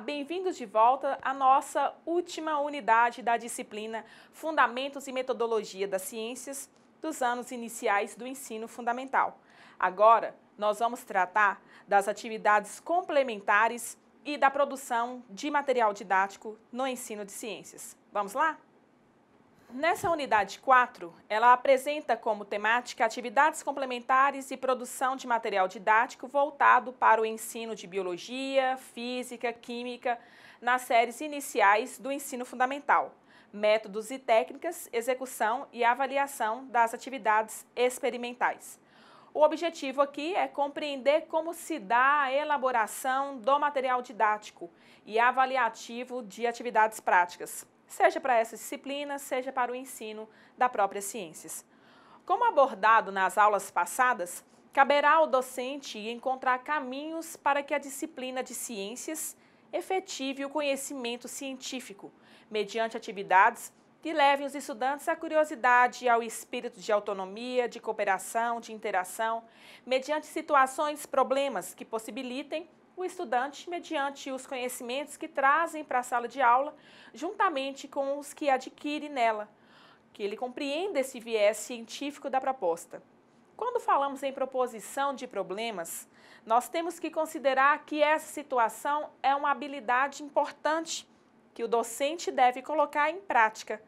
bem-vindos de volta à nossa última unidade da disciplina Fundamentos e Metodologia das Ciências dos anos iniciais do ensino fundamental. Agora, nós vamos tratar das atividades complementares e da produção de material didático no ensino de ciências. Vamos lá? Nessa unidade 4, ela apresenta como temática atividades complementares e produção de material didático voltado para o ensino de biologia, física, química, nas séries iniciais do ensino fundamental, métodos e técnicas, execução e avaliação das atividades experimentais. O objetivo aqui é compreender como se dá a elaboração do material didático e avaliativo de atividades práticas, seja para essa disciplina, seja para o ensino da própria ciências. Como abordado nas aulas passadas, caberá ao docente encontrar caminhos para que a disciplina de ciências efetive o conhecimento científico, mediante atividades que levem os estudantes à curiosidade e ao espírito de autonomia, de cooperação, de interação, mediante situações, problemas que possibilitem o estudante mediante os conhecimentos que trazem para a sala de aula, juntamente com os que adquire nela, que ele compreenda esse viés científico da proposta. Quando falamos em proposição de problemas, nós temos que considerar que essa situação é uma habilidade importante que o docente deve colocar em prática,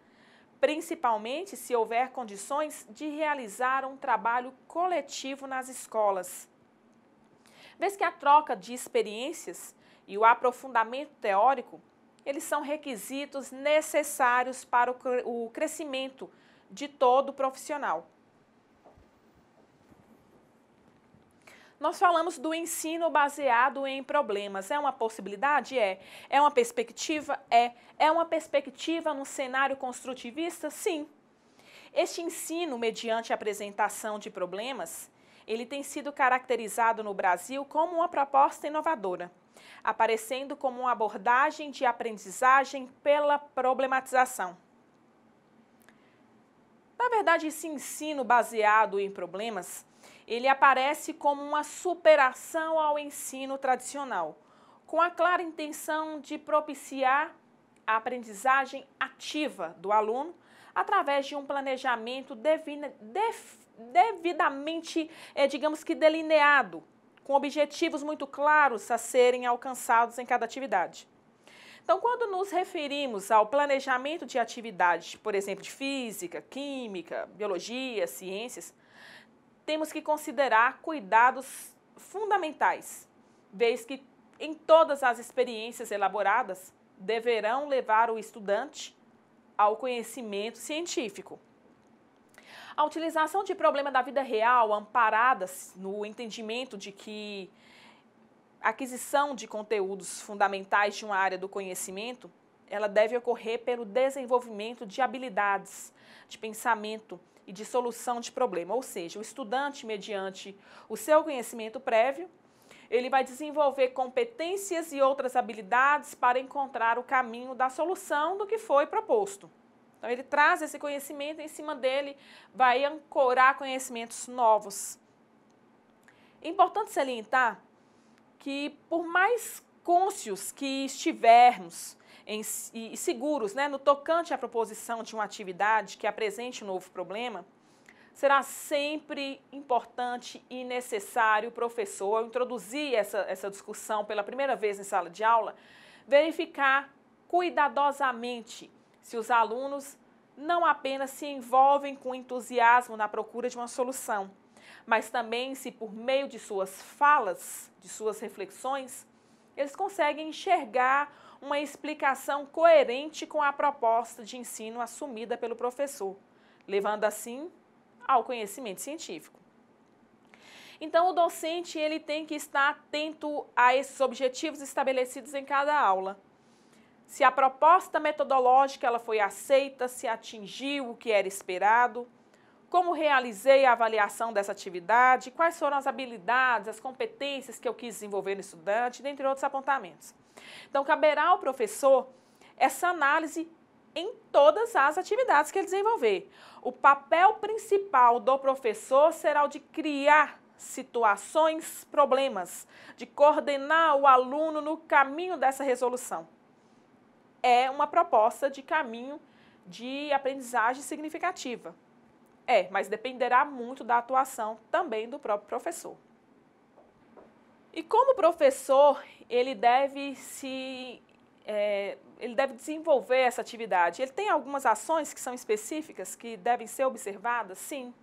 principalmente se houver condições de realizar um trabalho coletivo nas escolas. Vez que a troca de experiências e o aprofundamento teórico, eles são requisitos necessários para o crescimento de todo profissional. Nós falamos do ensino baseado em problemas. É uma possibilidade? É. É uma perspectiva? É. É uma perspectiva no cenário construtivista? Sim. Este ensino, mediante a apresentação de problemas, ele tem sido caracterizado no Brasil como uma proposta inovadora, aparecendo como uma abordagem de aprendizagem pela problematização. Na verdade, esse ensino baseado em problemas, ele aparece como uma superação ao ensino tradicional, com a clara intenção de propiciar a aprendizagem ativa do aluno através de um planejamento devidamente, digamos que delineado, com objetivos muito claros a serem alcançados em cada atividade. Então, quando nos referimos ao planejamento de atividades, por exemplo, de física, química, biologia, ciências, temos que considerar cuidados fundamentais, vez que em todas as experiências elaboradas deverão levar o estudante ao conhecimento científico. A utilização de problemas da vida real, amparadas no entendimento de que a aquisição de conteúdos fundamentais de uma área do conhecimento, ela deve ocorrer pelo desenvolvimento de habilidades, de pensamento e de solução de problema. Ou seja, o estudante, mediante o seu conhecimento prévio, ele vai desenvolver competências e outras habilidades para encontrar o caminho da solução do que foi proposto. Então, ele traz esse conhecimento e, em cima dele, vai ancorar conhecimentos novos. É importante salientar que, por mais cônscios que estivermos e seguros, no tocante à proposição de uma atividade que apresente um novo problema, será sempre importante e necessário o professor, ao introduzir essa discussão pela primeira vez em sala de aula, verificar cuidadosamente se os alunos não apenas se envolvem com entusiasmo na procura de uma solução, mas também se por meio de suas falas, de suas reflexões, eles conseguem enxergar uma explicação coerente com a proposta de ensino assumida pelo professor, levando assim ao conhecimento científico. Então, o docente ele tem que estar atento a esses objetivos estabelecidos em cada aula. Se a proposta metodológica ela foi aceita, se atingiu o que era esperado, como realizei a avaliação dessa atividade, quais foram as habilidades, as competências que eu quis desenvolver no estudante, dentre outros apontamentos. Então, caberá ao professor essa análise em todas as atividades que ele desenvolver. O papel principal do professor será o de criar situações, problemas, de coordenar o aluno no caminho dessa resolução. É uma proposta de caminho de aprendizagem significativa. Mas dependerá muito da atuação também do próprio professor. E como professor, ele deve desenvolver essa atividade. Ele tem algumas ações que são específicas, que devem ser observadas? Sim.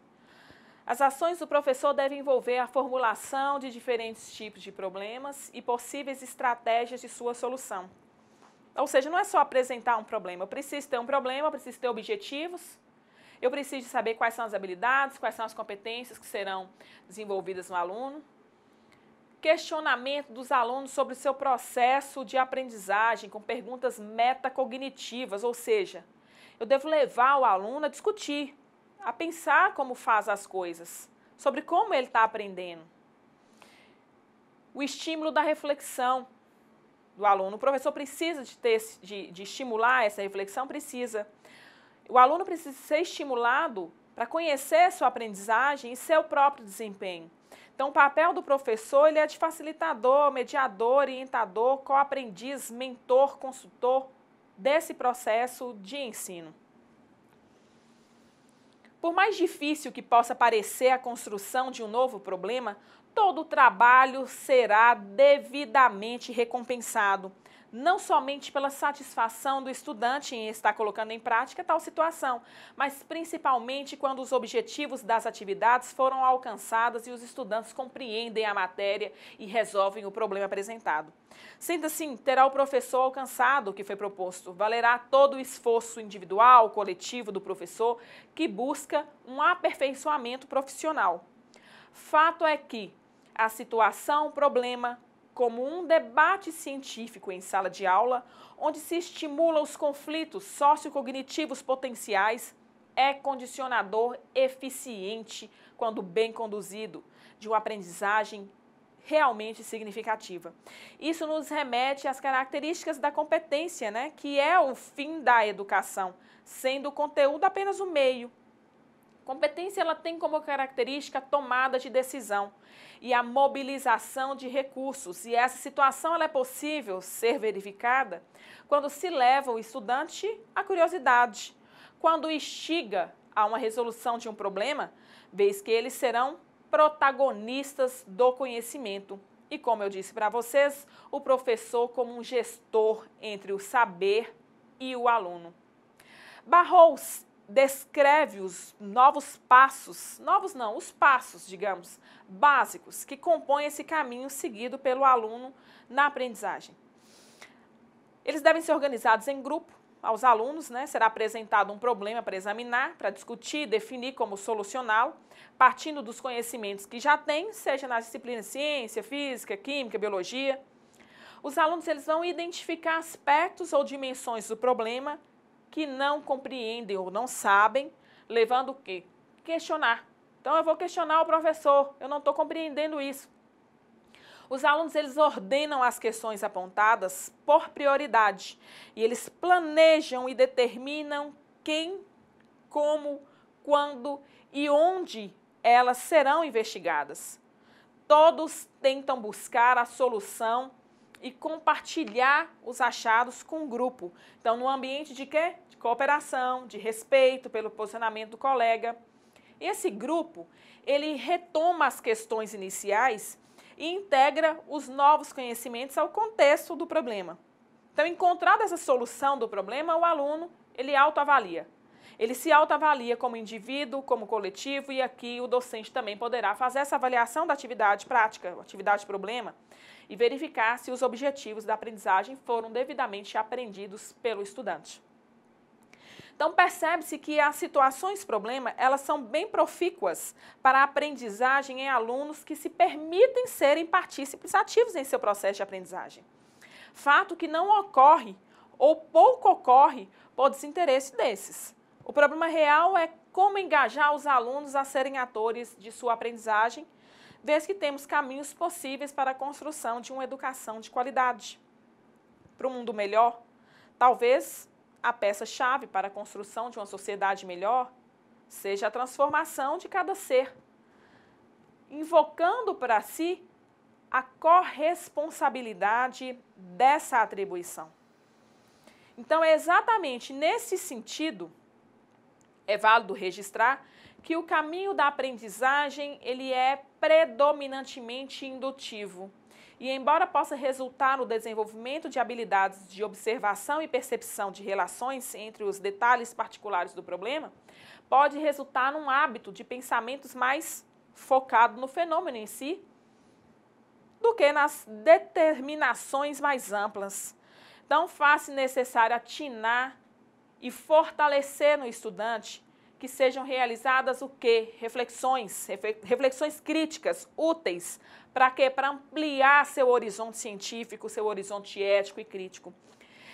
As ações do professor devem envolver a formulação de diferentes tipos de problemas e possíveis estratégias de sua solução. Ou seja, não é só apresentar um problema. Eu preciso ter um problema, eu preciso ter objetivos, eu preciso saber quais são as habilidades, quais são as competências que serão desenvolvidas no aluno. Questionamento dos alunos sobre o seu processo de aprendizagem com perguntas metacognitivas, ou seja, eu devo levar o aluno a discutir, a pensar como faz as coisas, sobre como ele está aprendendo. O estímulo da reflexão do aluno. O professor precisa de estimular essa reflexão, precisa. O aluno precisa ser estimulado para conhecer sua aprendizagem e seu próprio desempenho. Então, o papel do professor ele é de facilitador, mediador, orientador, coaprendiz, mentor, consultor desse processo de ensino. Por mais difícil que possa parecer a construção de um novo problema, todo o trabalho será devidamente recompensado, não somente pela satisfação do estudante em estar colocando em prática tal situação, mas principalmente quando os objetivos das atividades foram alcançados e os estudantes compreendem a matéria e resolvem o problema apresentado. Sendo assim, terá o professor alcançado o que foi proposto, valerá todo o esforço individual, coletivo do professor que busca um aperfeiçoamento profissional. Fato é que a situação, problema, como um debate científico em sala de aula, onde se estimula os conflitos sociocognitivos potenciais, é condicionador eficiente quando bem conduzido, de uma aprendizagem realmente significativa. Isso nos remete às características da competência, que é o fim da educação, sendo o conteúdo apenas o meio. Competência ela tem como característica a tomada de decisão e a mobilização de recursos. E essa situação ela é possível ser verificada quando se leva o estudante à curiosidade, quando instiga a uma resolução de um problema, vez que eles serão protagonistas do conhecimento. E como eu disse para vocês, o professor como um gestor entre o saber e o aluno. Barrows descreve os novos passos, os passos, digamos, básicos que compõem esse caminho seguido pelo aluno na aprendizagem. Eles devem ser organizados em grupo aos alunos, será apresentado um problema para examinar, para discutir, definir como solucioná-lo, partindo dos conhecimentos que já têm, seja nas disciplinas de ciência, física, química, biologia. Os alunos eles vão identificar aspectos ou dimensões do problema que não compreendem ou não sabem, levando o quê? Questionar. Então, eu vou questionar o professor, eu não estou compreendendo isso. Os alunos, eles ordenam as questões apontadas por prioridade e eles planejam e determinam quem, como, quando e onde elas serão investigadas. Todos tentam buscar a solução e compartilhar os achados com o grupo. Então, no ambiente de quê? De cooperação, de respeito pelo posicionamento do colega. Esse grupo, ele retoma as questões iniciais e integra os novos conhecimentos ao contexto do problema. Então, encontrada essa solução do problema, o aluno, ele autoavalia. Ele se autoavalia como indivíduo, como coletivo, e aqui o docente também poderá fazer essa avaliação da atividade prática, atividade problema, e verificar se os objetivos da aprendizagem foram devidamente aprendidos pelo estudante. Então, percebe-se que as situações problema, elas são bem profícuas para a aprendizagem em alunos que se permitem serem partícipes ativos em seu processo de aprendizagem. Fato que não ocorre ou pouco ocorre por desinteresse desses. O problema real é como engajar os alunos a serem atores de sua aprendizagem, vez que temos caminhos possíveis para a construção de uma educação de qualidade. Para um mundo melhor, talvez a peça-chave para a construção de uma sociedade melhor seja a transformação de cada ser. invocando para si a corresponsabilidade dessa atribuição. Então, é exatamente nesse sentido, é válido registrar que o caminho da aprendizagem ele é predominantemente indutivo. E embora possa resultar no desenvolvimento de habilidades de observação e percepção de relações entre os detalhes particulares do problema, pode resultar num hábito de pensamentos mais focado no fenômeno em si do que nas determinações mais amplas. Então, faz-se necessário atinar e fortalecer no estudante que sejam realizadas o quê? Reflexões críticas, úteis. Para quê? Para ampliar seu horizonte científico, seu horizonte ético e crítico.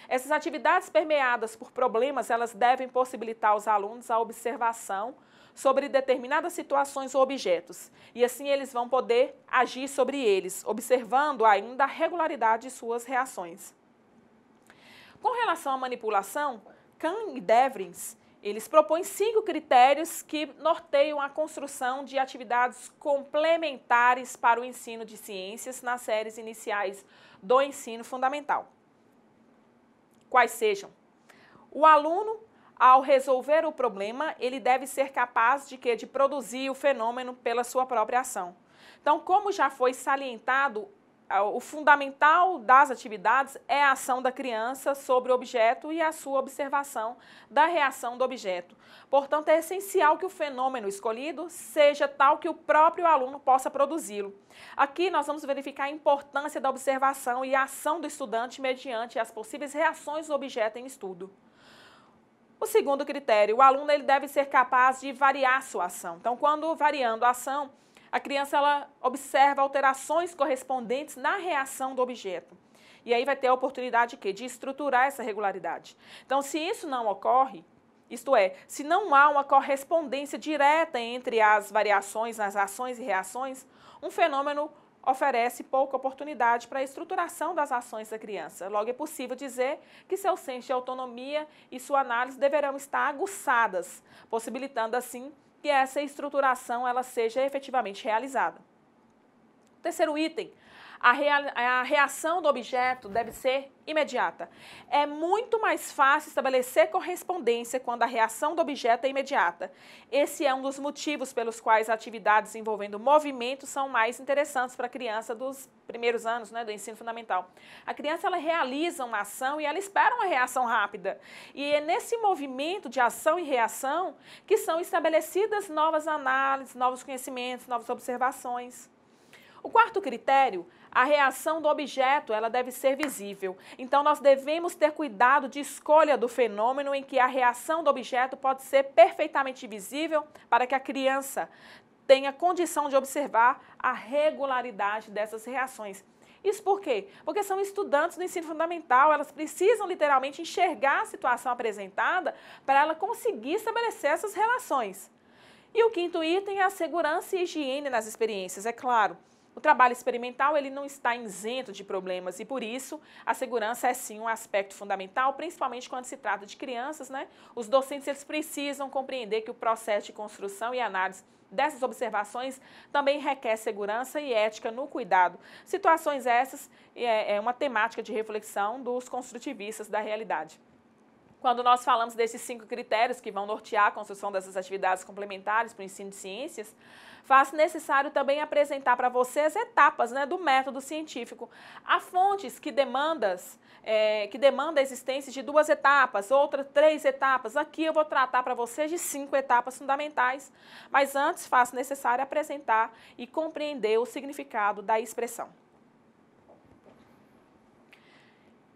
Essas atividades permeadas por problemas, elas devem possibilitar aos alunos a observação sobre determinadas situações ou objetos. E assim eles vão poder agir sobre eles, observando ainda a regularidade de suas reações. Com relação à manipulação, Kahn e Devries, eles propõem 5 critérios que norteiam a construção de atividades complementares para o ensino de ciências nas séries iniciais do ensino fundamental. Quais sejam? O aluno, ao resolver o problema, ele deve ser capaz de produzir o fenômeno pela sua própria ação. Então, como já foi salientado, o fundamental das atividades é a ação da criança sobre o objeto e a sua observação da reação do objeto. Portanto, é essencial que o fenômeno escolhido seja tal que o próprio aluno possa produzi-lo. Aqui nós vamos verificar a importância da observação e a ação do estudante mediante as possíveis reações do objeto em estudo. O segundo critério, o aluno ele deve ser capaz de variar sua ação. Então, quando variando a ação, a criança ela observa alterações correspondentes na reação do objeto. E aí vai ter a oportunidade de estruturar essa regularidade. Então, se isso não ocorre, isto é, se não há uma correspondência direta entre as variações nas ações e reações, um fenômeno oferece pouca oportunidade para a estruturação das ações da criança. Logo, é possível dizer que seu senso de autonomia e sua análise deverão estar aguçadas, possibilitando assim que essa estruturação ela seja efetivamente realizada. Terceiro item, a reação do objeto deve ser imediata. É muito mais fácil estabelecer correspondência quando a reação do objeto é imediata. Esse é um dos motivos pelos quais atividades envolvendo movimento são mais interessantes para a criança dos primeiros anos, do ensino fundamental. A criança ela realiza uma ação e ela espera uma reação rápida. E é nesse movimento de ação e reação que são estabelecidas novas análises, novos conhecimentos, novas observações. O quarto critério, a reação do objeto, ela deve ser visível. Então, nós devemos ter cuidado de escolha do fenômeno em que a reação do objeto pode ser perfeitamente visível para que a criança tenha condição de observar a regularidade dessas reações. Isso por quê? Porque são estudantes do ensino fundamental, elas precisam literalmente enxergar a situação apresentada para ela conseguir estabelecer essas relações. E o quinto item é a segurança e higiene nas experiências, é claro. O trabalho experimental ele não está isento de problemas e, por isso, a segurança é sim um aspecto fundamental, principalmente quando se trata de crianças, Os docentes eles precisam compreender que o processo de construção e análise dessas observações também requer segurança e ética no cuidado. Situações essas é uma temática de reflexão dos construtivistas da realidade. Quando nós falamos desses 5 critérios que vão nortear a construção dessas atividades complementares para o ensino de ciências, faz necessário também apresentar para você as etapas do método científico. Há fontes que demandam a existência de 2 etapas, outras 3 etapas. Aqui eu vou tratar para vocês de 5 etapas fundamentais, mas antes faz necessário apresentar e compreender o significado da expressão.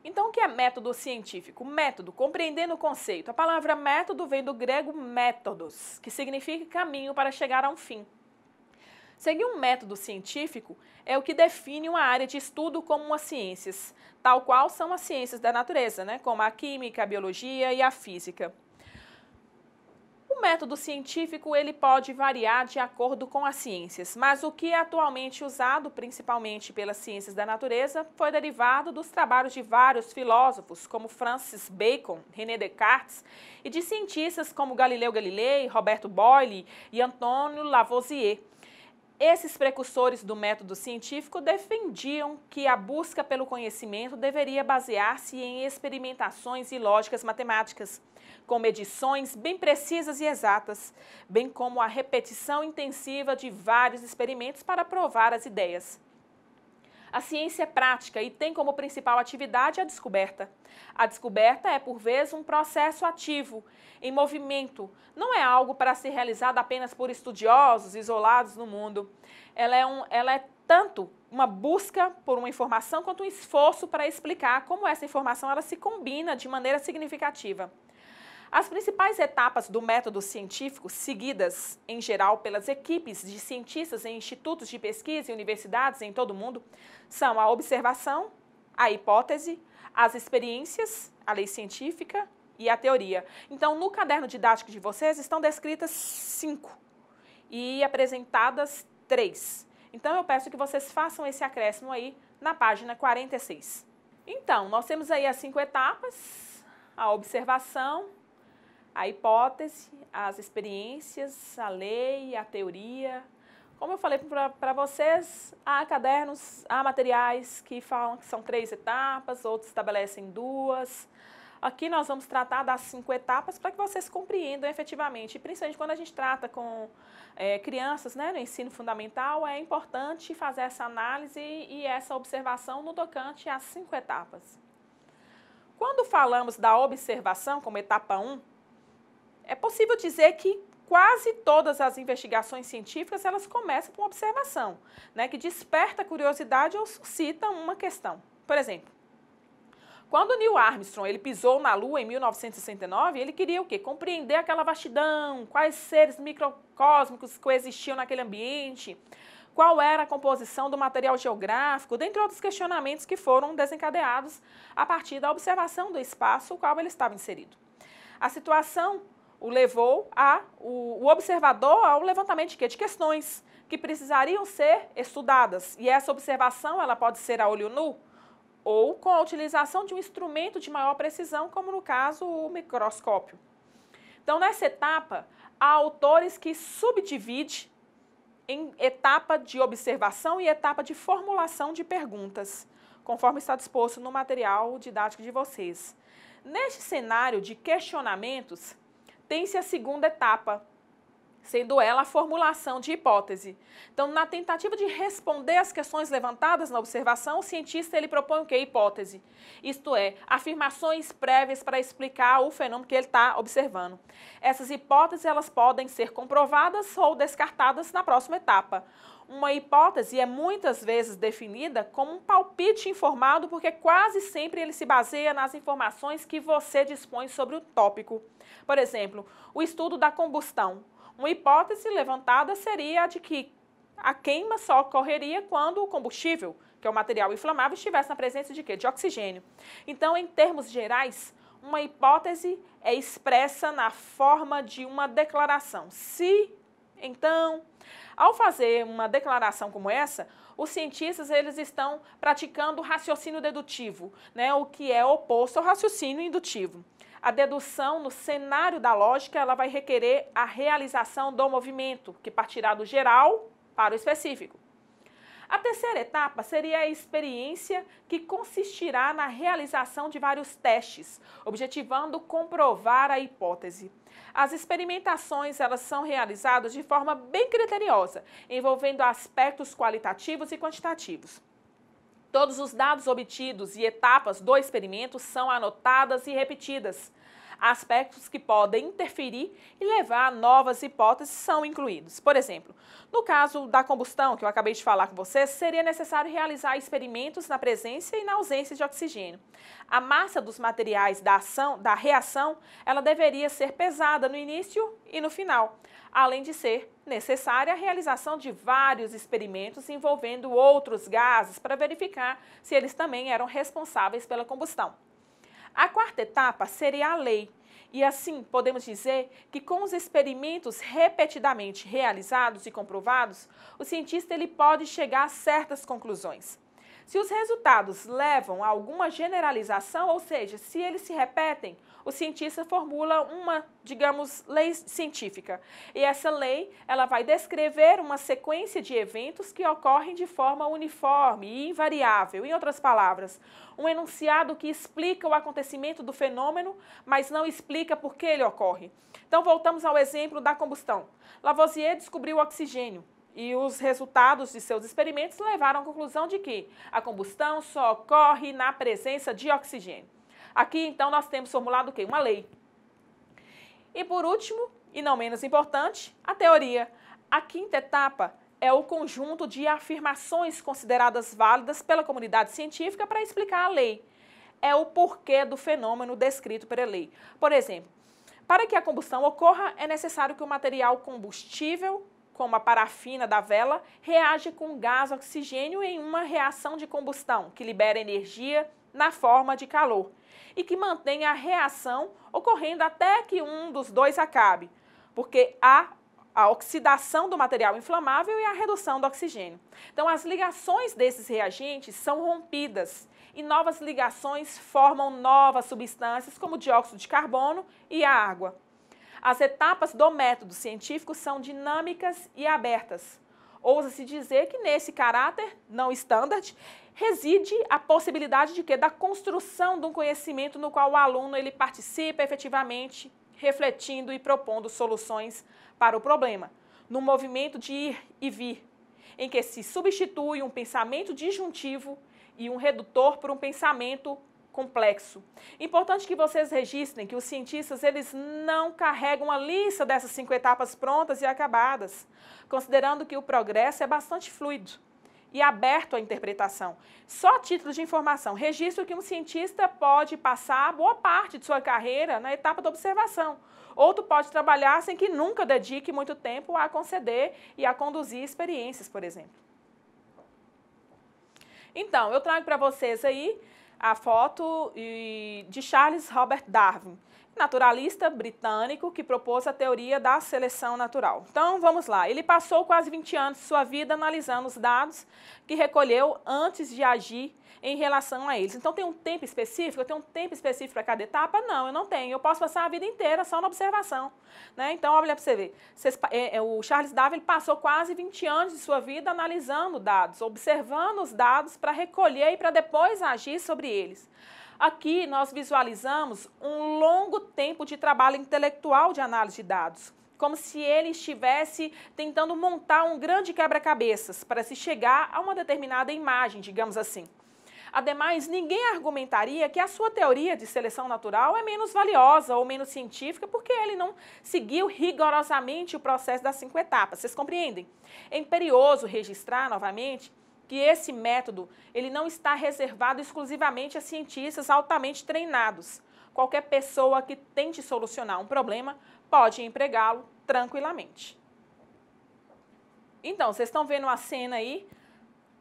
Então, o que é método científico? Método, compreendendo o conceito. A palavra método vem do grego métodos, que significa caminho para chegar a um fim. Seguir um método científico é o que define uma área de estudo como as ciências, tal qual são as ciências da natureza, como a química, a biologia e a física. O método científico ele pode variar de acordo com as ciências, mas o que é atualmente usado, principalmente pelas ciências da natureza, foi derivado dos trabalhos de vários filósofos, como Francis Bacon, René Descartes, e de cientistas como Galileu Galilei, Roberto Boyle e Antônio Lavoisier. Esses precursores do método científico defendiam que a busca pelo conhecimento deveria basear-se em experimentações e lógicas matemáticas, com medições bem precisas e exatas, bem como a repetição intensiva de vários experimentos para provar as ideias. A ciência é prática e tem como principal atividade a descoberta. A descoberta é, por vezes, um processo ativo, em movimento. Não é algo para ser realizado apenas por estudiosos isolados no mundo. Ela é tanto uma busca por uma informação quanto um esforço para explicar como essa informação ela se combina de maneira significativa. As principais etapas do método científico, seguidas, em geral, pelas equipes de cientistas em institutos de pesquisa e universidades em todo o mundo, são a observação, a hipótese, as experiências, a lei científica e a teoria. Então, no caderno didático de vocês estão descritas 5 e apresentadas 3. Então, eu peço que vocês façam esse acréscimo aí na página 46. Então, nós temos aí as 5 etapas, a observação, a hipótese, as experiências, a lei, a teoria. Como eu falei para vocês, há cadernos, há materiais que falam que são 3 etapas, outros estabelecem 2. Aqui nós vamos tratar das 5 etapas para que vocês compreendam efetivamente. E principalmente quando a gente trata com crianças, né, no ensino fundamental, é importante fazer essa análise e essa observação no tocante às 5 etapas. Quando falamos da observação como etapa 1, é possível dizer que quase todas as investigações científicas elas começam com observação, né, que desperta curiosidade ou suscita uma questão. Por exemplo, quando Neil Armstrong ele pisou na Lua em 1969, ele queria o quê? Compreender aquela vastidão, quais seres microcósmicos coexistiam naquele ambiente, qual era a composição do material geográfico, dentre outros questionamentos que foram desencadeados a partir da observação do espaço no qual ele estava inserido. A situação o levou o observador ao levantamento de questões que precisariam ser estudadas. E essa observação ela pode ser a olho nu ou com a utilização de um instrumento de maior precisão, como no caso o microscópio. Então, nessa etapa, há autores que subdividem em etapa de observação e etapa de formulação de perguntas, conforme está disposto no material didático de vocês. Neste cenário de questionamentos, tem-se a segunda etapa, sendo ela a formulação de hipótese. Então, na tentativa de responder às questões levantadas na observação, o cientista ele propõe o quê? Hipótese. Isto é, afirmações prévias para explicar o fenômeno que ele está observando. Essas hipóteses elas podem ser comprovadas ou descartadas na próxima etapa. Uma hipótese é muitas vezes definida como um palpite informado, porque quase sempre ele se baseia nas informações que você dispõe sobre o tópico. Por exemplo, o estudo da combustão. Uma hipótese levantada seria a de que a queima só ocorreria quando o combustível, que é o material inflamável, estivesse na presença de quê? De oxigênio. Então, em termos gerais, uma hipótese é expressa na forma de uma declaração. Se, então, ao fazer uma declaração como essa, os cientistas eles estão praticando o raciocínio dedutivo, né, o que é oposto ao raciocínio indutivo. A dedução no cenário da lógica ela vai requerer a realização do movimento, que partirá do geral para o específico. A terceira etapa seria a experiência, que consistirá na realização de vários testes, objetivando comprovar a hipótese. As experimentações elas são realizadas de forma bem criteriosa, envolvendo aspectos qualitativos e quantitativos. Todos os dados obtidos e etapas do experimento são anotadas e repetidas. Aspectos que podem interferir e levar a novas hipóteses são incluídos. Por exemplo, no caso da combustão, que eu acabei de falar com vocês, seria necessário realizar experimentos na presença e na ausência de oxigênio. A massa dos materiais da reação, ela deveria ser pesada no início e no final, além de ser necessária a realização de vários experimentos envolvendo outros gases para verificar se eles também eram responsáveis pela combustão. A quarta etapa seria a lei, e assim podemos dizer que com os experimentos repetidamente realizados e comprovados, o cientista ele pode chegar a certas conclusões. Se os resultados levam a alguma generalização, ou seja, se eles se repetem, o cientista formula uma, digamos, lei científica. E essa lei, ela vai descrever uma sequência de eventos que ocorrem de forma uniforme e invariável. Em outras palavras, um enunciado que explica o acontecimento do fenômeno, mas não explica por que ele ocorre. Então, voltamos ao exemplo da combustão. Lavoisier descobriu o oxigênio. E os resultados de seus experimentos levaram à conclusão de que a combustão só ocorre na presença de oxigênio. Aqui, então, nós temos formulado o quê? Uma lei. E por último, e não menos importante, a teoria. A quinta etapa é o conjunto de afirmações consideradas válidas pela comunidade científica para explicar a lei. É o porquê do fenômeno descrito pela lei. Por exemplo, para que a combustão ocorra, é necessário que o material combustível, como a parafina da vela, reage com gás oxigênio em uma reação de combustão, que libera energia na forma de calor, e que mantenha a reação ocorrendo até que um dos dois acabe, porque há a oxidação do material inflamável e a redução do oxigênio. Então, as ligações desses reagentes são rompidas e novas ligações formam novas substâncias, como o dióxido de carbono e a água. As etapas do método científico são dinâmicas e abertas. Ousa-se dizer que nesse caráter não standard reside a possibilidade de que da construção de um conhecimento no qual o aluno ele participa efetivamente, refletindo e propondo soluções para o problema, no movimento de ir e vir, em que se substitui um pensamento disjuntivo e um redutor por um pensamento complexo. Importante que vocês registrem que os cientistas eles não carregam a lista dessas 5 etapas prontas e acabadas, considerando que o progresso é bastante fluido e aberto à interpretação. Só a título de informação, registro que um cientista pode passar boa parte de sua carreira na etapa da observação. Outro pode trabalhar sem que nunca dedique muito tempo a conceder e a conduzir experiências, por exemplo. Então, eu trago para vocês aí a foto de Charles Robert Darwin, naturalista britânico que propôs a teoria da seleção natural. Então, vamos lá. Ele passou quase 20 anos de sua vida analisando os dados que recolheu antes de agir em relação a eles. Então, tem um tempo específico? Eu tenho um tempo específico para cada etapa? Não, eu não tenho. Eu posso passar a vida inteira só na observação, né? Então, olha para você ver. O Charles Darwin passou quase 20 anos de sua vida analisando dados, observando os dados para recolher e para depois agir sobre eles. Aqui nós visualizamos um longo tempo de trabalho intelectual de análise de dados, como se ele estivesse tentando montar um grande quebra-cabeças para se chegar a uma determinada imagem, digamos assim. Ademais, ninguém argumentaria que a sua teoria de seleção natural é menos valiosa ou menos científica porque ele não seguiu rigorosamente o processo das 5 etapas. Vocês compreendem? É imperioso registrar novamente que esse método ele não está reservado exclusivamente a cientistas altamente treinados. Qualquer pessoa que tente solucionar um problema pode empregá-lo tranquilamente. Então, vocês estão vendo a cena aí,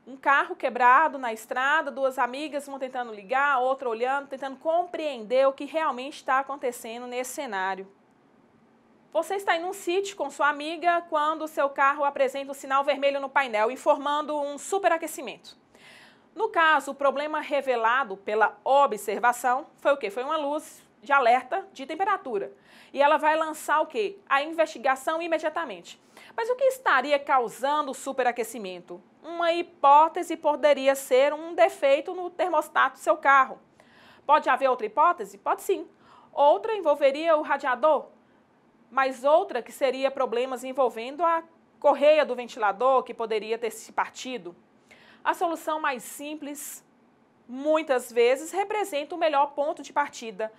um carro quebrado na estrada, 2 amigas vão tentando ligar, outra olhando, tentando compreender o que realmente está acontecendo nesse cenário. Você está em um sítio com sua amiga quando o seu carro apresenta um sinal vermelho no painel, informando um superaquecimento. No caso, o problema revelado pela observação foi o quê? Foi uma luz de alerta de temperatura. E ela vai lançar o quê? A investigação imediatamente. Mas o que estaria causando o superaquecimento? Uma hipótese poderia ser um defeito no termostato do seu carro. Pode haver outra hipótese? Pode sim. Outra envolveria o radiador, mas outra que seria problemas envolvendo a correia do ventilador, que poderia ter se partido. A solução mais simples, muitas vezes, representa o melhor ponto de partida.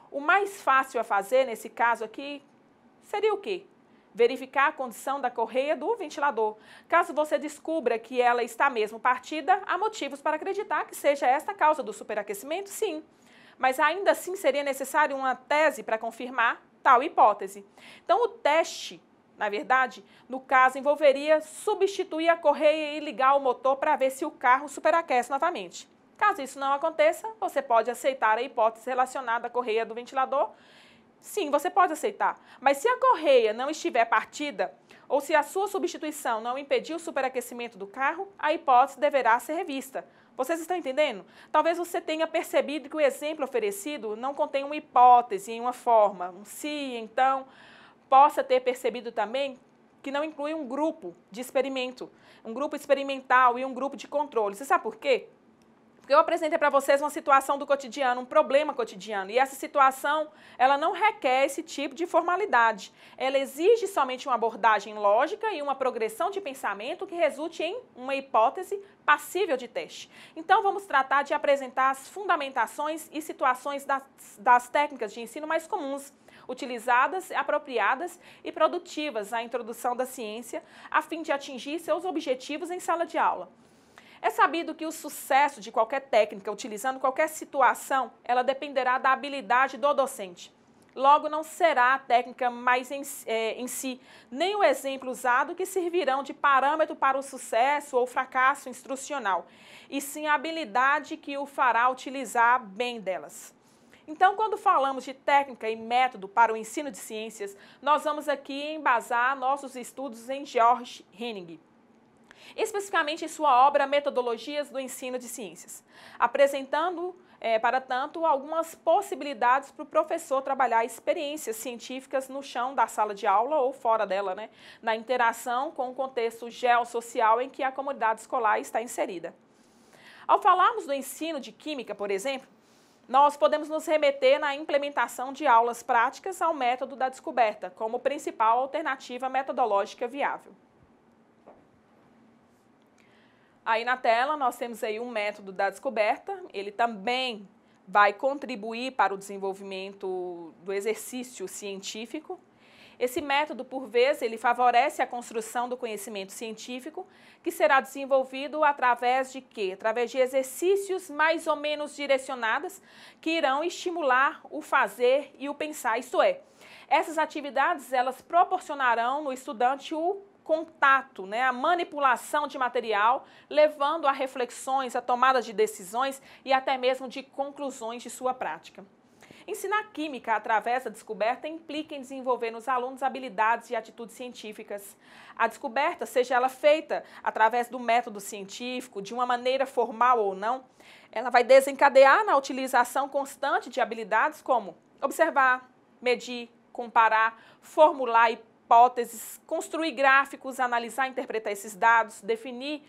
O mais fácil a fazer, nesse caso aqui, seria o quê? Verificar a condição da correia do ventilador. Caso você descubra que ela está mesmo partida, há motivos para acreditar que seja esta a causa do superaquecimento? Sim. Mas ainda assim seria necessário uma tese para confirmar tal hipótese. Então, o teste, na verdade, no caso, envolveria substituir a correia e ligar o motor para ver se o carro superaquece novamente. Caso isso não aconteça, você pode aceitar a hipótese relacionada à correia do ventilador. Sim, você pode aceitar. Mas se a correia não estiver partida, ou se a sua substituição não impedir o superaquecimento do carro, a hipótese deverá ser revista. Vocês estão entendendo? Talvez você tenha percebido que o exemplo oferecido não contém uma hipótese em uma forma, um se, então, possa ter percebido também que não inclui um grupo de experimento, um grupo experimental e um grupo de controle. Você sabe por quê? Porque eu apresentei para vocês uma situação do cotidiano, um problema cotidiano, e essa situação, ela não requer esse tipo de formalidade. Ela exige somente uma abordagem lógica e uma progressão de pensamento que resulte em uma hipótese passível de teste. Então, vamos tratar de apresentar as fundamentações e situações das técnicas de ensino mais comuns, utilizadas, apropriadas e produtivas à introdução da ciência, a fim de atingir seus objetivos em sala de aula. É sabido que o sucesso de qualquer técnica, utilizando qualquer situação, ela dependerá da habilidade do docente. Logo, não será a técnica mais em si, nem o exemplo usado que servirão de parâmetro para o sucesso ou fracasso instrucional, e sim a habilidade que o fará utilizar bem delas. Então, quando falamos de técnica e método para o ensino de ciências, nós vamos aqui embasar nossos estudos em George Henning, especificamente em sua obra Metodologias do Ensino de Ciências, apresentando, para tanto, algumas possibilidades para o professor trabalhar experiências científicas no chão da sala de aula ou fora dela, né, na interação com o contexto geossocial em que a comunidade escolar está inserida. Ao falarmos do ensino de química, por exemplo, nós podemos nos remeter na implementação de aulas práticas ao método da descoberta, como principal alternativa metodológica viável. Aí na tela nós temos aí um método da descoberta, ele também vai contribuir para o desenvolvimento do exercício científico. Esse método, por vezes, ele favorece a construção do conhecimento científico, que será desenvolvido através de quê? Através de exercícios mais ou menos direcionados, que irão estimular o fazer e o pensar, isto é, essas atividades, elas proporcionarão no estudante o contato, né, a manipulação de material, levando a reflexões, a tomada de decisões e até mesmo de conclusões de sua prática. Ensinar química através da descoberta implica em desenvolver nos alunos habilidades e atitudes científicas. A descoberta, seja ela feita através do método científico, de uma maneira formal ou não, ela vai desencadear na utilização constante de habilidades como observar, medir, comparar, formular hipóteses, construir gráficos, analisar e interpretar esses dados, definir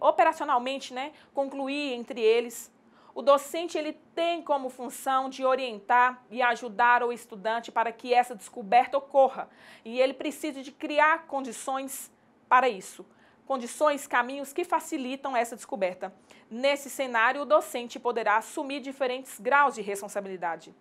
operacionalmente, né, concluir entre eles. O docente, ele tem como função de orientar e ajudar o estudante para que essa descoberta ocorra. E ele precisa de criar condições para isso. Condições, caminhos que facilitam essa descoberta. Nesse cenário, o docente poderá assumir diferentes graus de responsabilidade.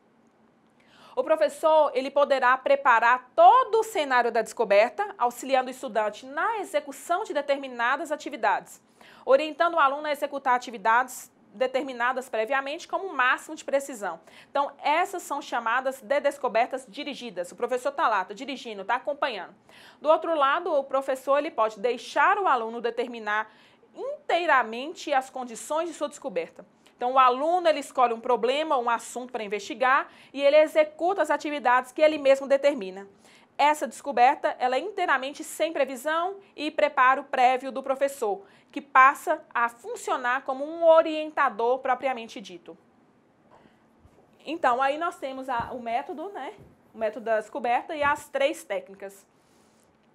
O professor, ele poderá preparar todo o cenário da descoberta, auxiliando o estudante na execução de determinadas atividades, orientando o aluno a executar atividades determinadas previamente como o máximo de precisão. Então, essas são chamadas de descobertas dirigidas. O professor está lá, está dirigindo, está acompanhando. Do outro lado, o professor ele pode deixar o aluno determinar inteiramente as condições de sua descoberta. Então, o aluno ele escolhe um problema, um assunto para investigar e ele executa as atividades que ele mesmo determina. Essa descoberta ela é inteiramente sem previsão e preparo prévio do professor, que passa a funcionar como um orientador propriamente dito. Então, aí nós temos o método, né? O método da descoberta e as três técnicas.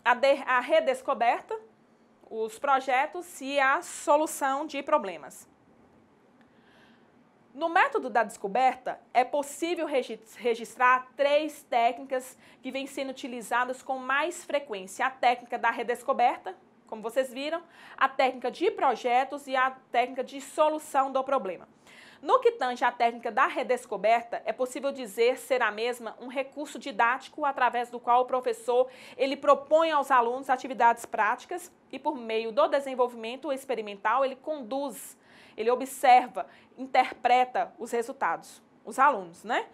A redescoberta, os projetos e a solução de problemas. No método da descoberta, é possível registrar três técnicas que vêm sendo utilizadas com mais frequência. A técnica da redescoberta, como vocês viram, a técnica de projetos e a técnica de solução do problema. No que tange à técnica da redescoberta, é possível dizer ser a mesma um recurso didático através do qual o professor ele propõe aos alunos atividades práticas e, por meio do desenvolvimento experimental, ele conduz, ele observa, interpreta os resultados, os alunos, né?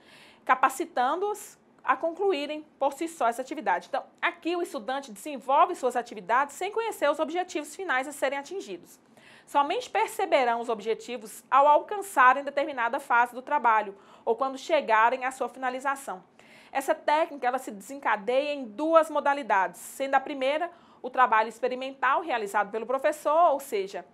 Capacitando-os a concluírem por si só essa atividade. Então, aqui o estudante desenvolve suas atividades sem conhecer os objetivos finais a serem atingidos. Somente perceberão os objetivos ao alcançarem determinada fase do trabalho ou quando chegarem à sua finalização. Essa técnica ela se desencadeia em duas modalidades, sendo a primeira o trabalho experimental realizado pelo professor, ou seja,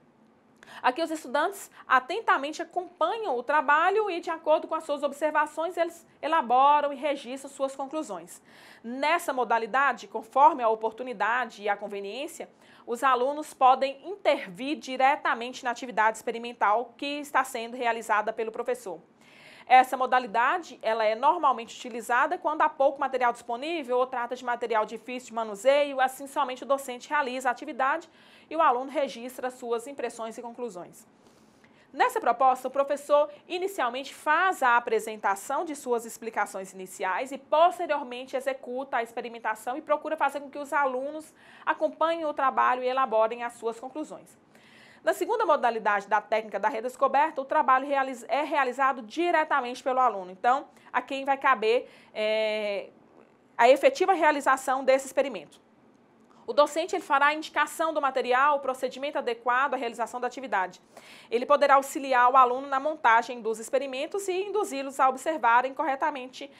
Aqui os estudantes atentamente acompanham o trabalho e, de acordo com as suas observações, eles elaboram e registram suas conclusões. Nessa modalidade, conforme a oportunidade e a conveniência, os alunos podem intervir diretamente na atividade experimental que está sendo realizada pelo professor. Essa modalidade ela é normalmente utilizada quando há pouco material disponível ou trata de material difícil de manuseio, assim somente o docente realiza a atividade e o aluno registra suas impressões e conclusões. Nessa proposta, o professor inicialmente faz a apresentação de suas explicações iniciais e posteriormente executa a experimentação e procura fazer com que os alunos acompanhem o trabalho e elaborem as suas conclusões. Na segunda modalidade da técnica da redescoberta, o trabalho é realizado diretamente pelo aluno. Então, a quem vai caber a efetiva realização desse experimento. O docente ele fará a indicação do material, o procedimento adequado à realização da atividade. Ele poderá auxiliar o aluno na montagem dos experimentos e induzi-los a observarem corretamente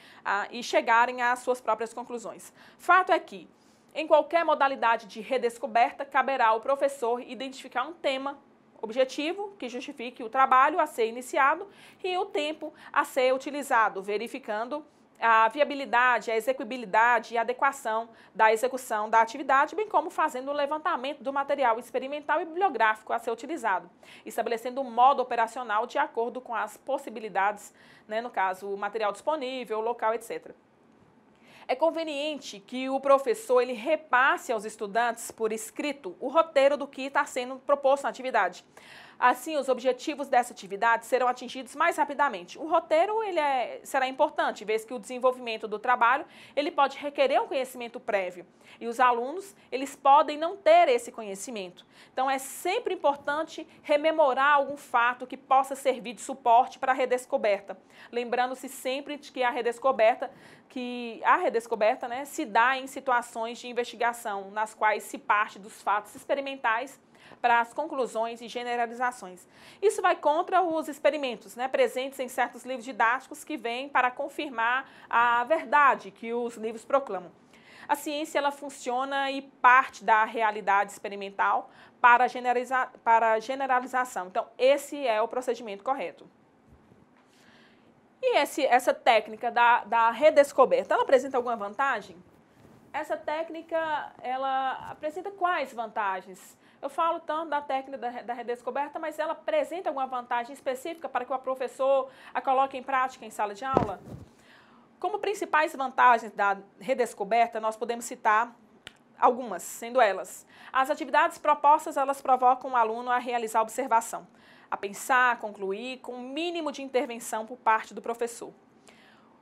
e chegarem às suas próprias conclusões. Fato é que, em qualquer modalidade de redescoberta, caberá ao professor identificar um tema objetivo que justifique o trabalho a ser iniciado e o tempo a ser utilizado, verificando a viabilidade, a execuibilidade e a adequação da execução da atividade, bem como fazendo o levantamento do material experimental e bibliográfico a ser utilizado, estabelecendo um modo operacional de acordo com as possibilidades, no caso, o material disponível, o local, etc. É conveniente que o professor ele repasse aos estudantes por escrito o roteiro do que está sendo proposto na atividade. Assim, os objetivos dessa atividade serão atingidos mais rapidamente. O roteiro será importante, vez que o desenvolvimento do trabalho ele pode requerer um conhecimento prévio. E os alunos eles podem não ter esse conhecimento. Então, é sempre importante rememorar algum fato que possa servir de suporte para a redescoberta. Lembrando-se sempre de que a redescoberta se dá em situações de investigação, nas quais se parte dos fatos experimentais para as conclusões e generalizações. Isso vai contra os experimentos, presentes em certos livros didáticos que vêm para confirmar a verdade que os livros proclamam. A ciência ela funciona e parte da realidade experimental para generalização. Então, esse é o procedimento correto. E essa técnica da redescoberta, ela apresenta alguma vantagem? Essa técnica, ela apresenta quais vantagens? Eu falo tanto da técnica da redescoberta, mas ela apresenta alguma vantagem específica para que o professor a coloque em prática em sala de aula? Como principais vantagens da redescoberta, nós podemos citar algumas, sendo elas: as atividades propostas, elas provocam o aluno a realizar observação, a pensar, a concluir, com o mínimo de intervenção por parte do professor.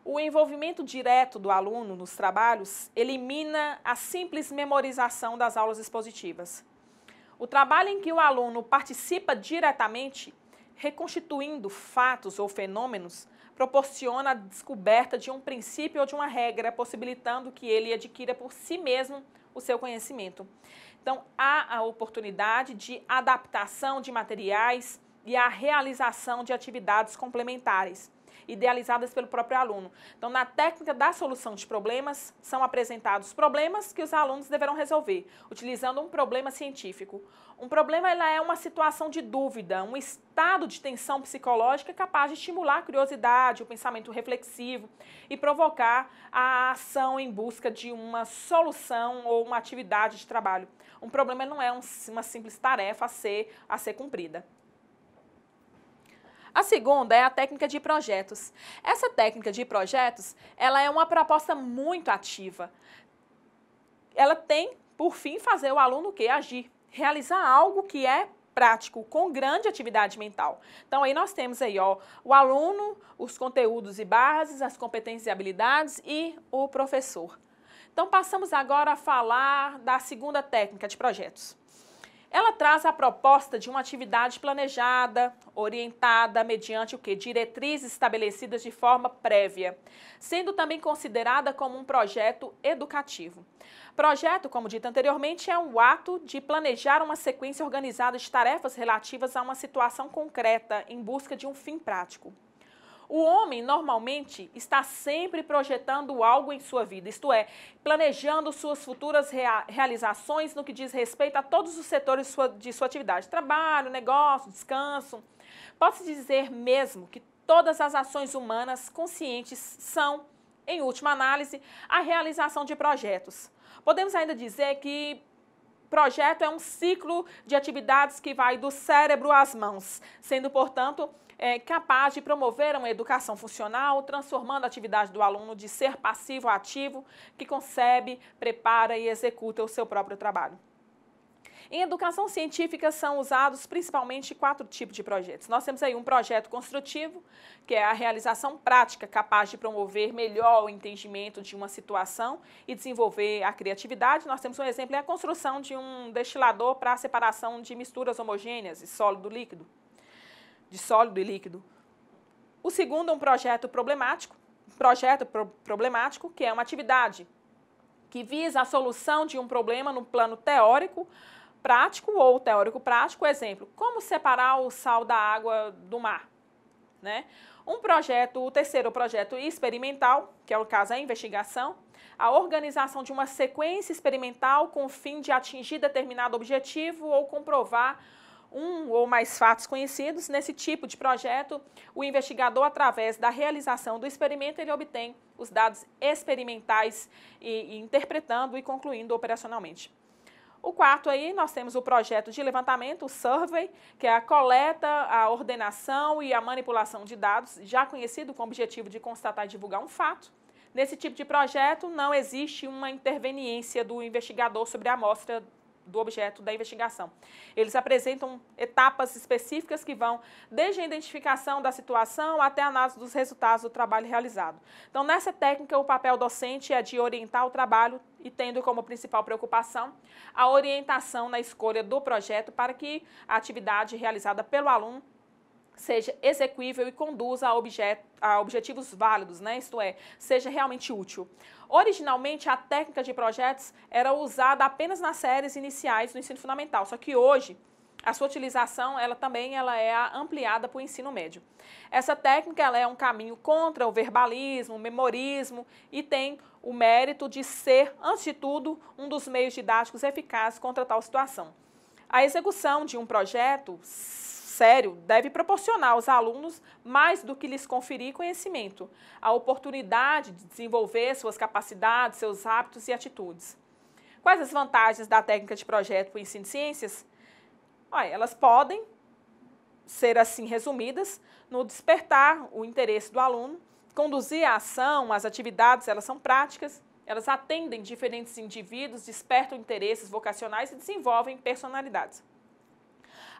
O envolvimento direto do aluno nos trabalhos elimina a simples memorização das aulas expositivas. O trabalho em que o aluno participa diretamente, reconstituindo fatos ou fenômenos, proporciona a descoberta de um princípio ou de uma regra, possibilitando que ele adquira por si mesmo o seu conhecimento. Então, há a oportunidade de adaptação de materiais e a realização de atividades complementares, idealizadas pelo próprio aluno. Então, na técnica da solução de problemas, são apresentados problemas que os alunos deverão resolver, utilizando um problema científico. Um problema é uma situação de dúvida, um estado de tensão psicológica capaz de estimular a curiosidade, o pensamento reflexivo e provocar a ação em busca de uma solução ou uma atividade de trabalho. Um problema não é uma simples tarefa a ser cumprida. A segunda é a técnica de projetos. Essa técnica de projetos, ela é uma proposta muito ativa. Ela tem, por fim, fazer o aluno o quê? Agir, realizar algo que é prático, com grande atividade mental. Então, aí nós temos aí, o aluno, os conteúdos e bases, as competências e habilidades e o professor. Então, passamos agora a falar da segunda técnica de projetos. Ela traz a proposta de uma atividade planejada, orientada mediante o quê? Diretrizes estabelecidas de forma prévia, sendo também considerada como um projeto educativo. Projeto, como dito anteriormente, é um ato de planejar uma sequência organizada de tarefas relativas a uma situação concreta em busca de um fim prático. O homem, normalmente, está sempre projetando algo em sua vida, isto é, planejando suas futuras realizações no que diz respeito a todos os setores de sua atividade, trabalho, negócio, descanso. Pode-se dizer mesmo que todas as ações humanas conscientes são, em última análise, a realização de projetos. Podemos ainda dizer que projeto é um ciclo de atividades que vai do cérebro às mãos, sendo, portanto, capaz de promover uma educação funcional, transformando a atividade do aluno de ser passivo a ativo, que concebe, prepara e executa o seu próprio trabalho. Em educação científica são usados principalmente 4 tipos de projetos. Nós temos aí um projeto construtivo, que é a realização prática capaz de promover melhor o entendimento de uma situação e desenvolver a criatividade. Nós temos um exemplo, é a construção de um destilador para a separação de misturas homogêneas de sólido e líquido. O segundo é um projeto problemático, que é uma atividade que visa a solução de um problema no plano teórico, prático ou teórico-prático. Exemplo, como separar o sal da água do mar, né? O terceiro projeto experimental, que é o caso da investigação, a organização de uma sequência experimental com o fim de atingir determinado objetivo ou comprovar um ou mais fatos conhecidos. Nesse tipo de projeto, o investigador, através da realização do experimento, ele obtém os dados experimentais e interpretando e concluindo operacionalmente. O quarto aí, nós temos o projeto de levantamento, o survey, que é a coleta, a ordenação e a manipulação de dados, já conhecido com o objetivo de constatar e divulgar um fato. Nesse tipo de projeto, não existe uma interveniência do investigador sobre a amostra do objeto da investigação. Eles apresentam etapas específicas que vão desde a identificação da situação até a análise dos resultados do trabalho realizado. Então, nessa técnica, o papel docente é de orientar o trabalho e tendo como principal preocupação a orientação na escolha do projeto para que a atividade realizada pelo aluno seja execuível e conduza a objetivos válidos, né? Isto é, seja realmente útil. Originalmente, a técnica de projetos era usada apenas nas séries iniciais do ensino fundamental, só que hoje a sua utilização também é ampliada para o ensino médio. Essa técnica é um caminho contra o verbalismo, o memorismo e tem o mérito de ser, antes de tudo, um dos meios didáticos eficazes contra tal situação. A execução de um projeto sério deve proporcionar aos alunos mais do que lhes conferir conhecimento, a oportunidade de desenvolver suas capacidades, seus hábitos e atitudes. Quais as vantagens da técnica de projeto para o ensino de ciências? Elas podem ser assim resumidas no despertar o interesse do aluno, conduzir a ação, as atividades, elas são práticas, elas atendem diferentes indivíduos, despertam interesses vocacionais e desenvolvem personalidades.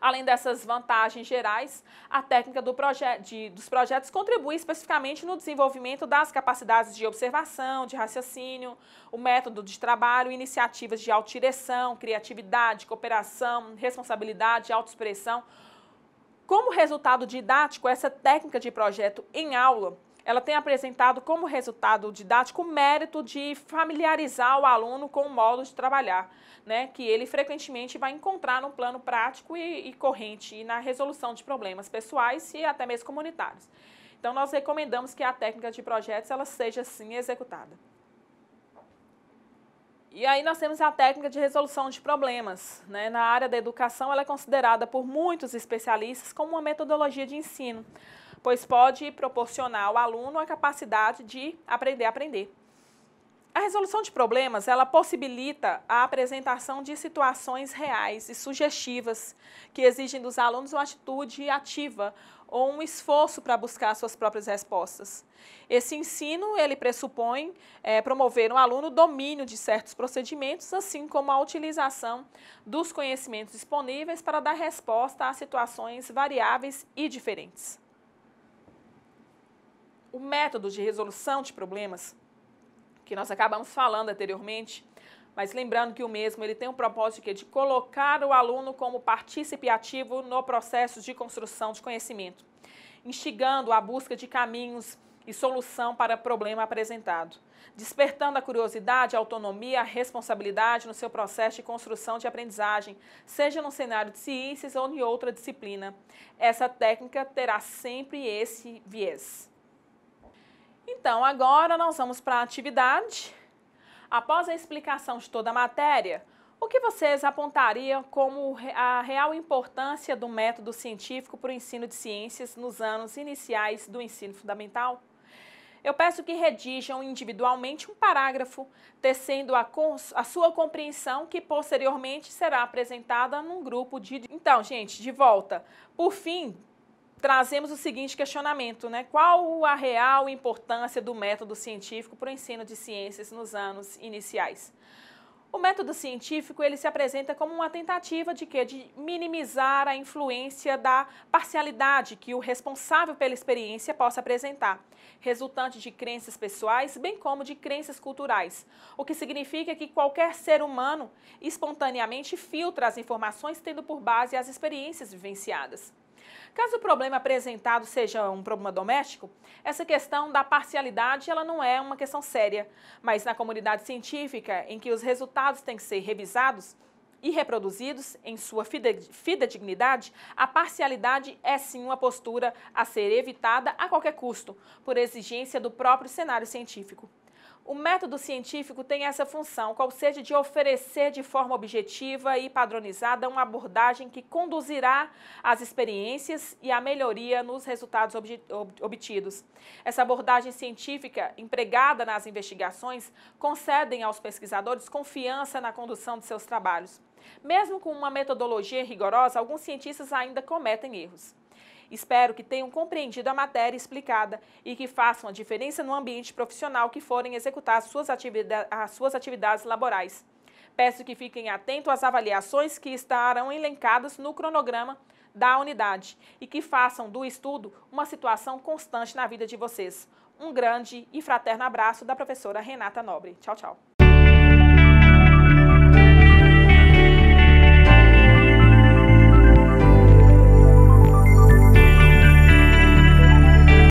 Além dessas vantagens gerais, a técnica dos projetos contribui especificamente no desenvolvimento das capacidades de observação, de raciocínio, o método de trabalho, iniciativas de autodireção, criatividade, cooperação, responsabilidade, autoexpressão. Como resultado didático, essa técnica de projeto em aula, ela tem apresentado como resultado didático o mérito de familiarizar o aluno com o modo de trabalhar, né, que ele frequentemente vai encontrar no plano prático e corrente e na resolução de problemas pessoais e até mesmo comunitários. Então, nós recomendamos que a técnica de projetos ela seja assim executada. E aí nós temos a técnica de resolução de problemas, né? Na área da educação, ela é considerada por muitos especialistas como uma metodologia de ensino, pois pode proporcionar ao aluno a capacidade de aprender a aprender. A resolução de problemas, ela possibilita a apresentação de situações reais e sugestivas que exigem dos alunos uma atitude ativa ou um esforço para buscar suas próprias respostas. Esse ensino, ele pressupõe promover no aluno o domínio de certos procedimentos, assim como a utilização dos conhecimentos disponíveis para dar resposta a situações variáveis e diferentes. O método de resolução de problemas, que nós acabamos falando anteriormente, mas lembrando que o mesmo ele tem um propósito de colocar o aluno como partícipe ativo no processo de construção de conhecimento, instigando a busca de caminhos e solução para o problema apresentado, despertando a curiosidade, a autonomia, a responsabilidade no seu processo de construção de aprendizagem, seja no cenário de ciências ou em outra disciplina. Essa técnica terá sempre esse viés. Então, agora nós vamos para a atividade. Após a explicação de toda a matéria, o que vocês apontariam como a real importância do método científico para o ensino de ciências nos anos iniciais do ensino fundamental? Eu peço que redigam individualmente um parágrafo, tecendo a sua compreensão, que posteriormente será apresentada num grupo de... Então, gente, de volta. Por fim, trazemos o seguinte questionamento, né? Qual a real importância do método científico para o ensino de ciências nos anos iniciais? O método científico, ele se apresenta como uma tentativa de quê? De minimizar a influência da parcialidade que o responsável pela experiência possa apresentar, resultante de crenças pessoais, bem como de crenças culturais, o que significa que qualquer ser humano espontaneamente filtra as informações tendo por base as experiências vivenciadas. Caso o problema apresentado seja um problema doméstico, essa questão da parcialidade ela não é uma questão séria, mas na comunidade científica, em que os resultados têm que ser revisados e reproduzidos em sua fidedignidade, a parcialidade é sim uma postura a ser evitada a qualquer custo, por exigência do próprio cenário científico. O método científico tem essa função, qual seja de oferecer de forma objetiva e padronizada uma abordagem que conduzirá às experiências e à melhoria nos resultados obtidos. Essa abordagem científica empregada nas investigações concedem aos pesquisadores confiança na condução de seus trabalhos. Mesmo com uma metodologia rigorosa, alguns cientistas ainda cometem erros. Espero que tenham compreendido a matéria explicada e que façam a diferença no ambiente profissional que forem executar as suas atividades laborais. Peço que fiquem atentos às avaliações que estarão elencadas no cronograma da unidade e que façam do estudo uma situação constante na vida de vocês. Um grande e fraterno abraço da professora Renata Nobre. Tchau, tchau.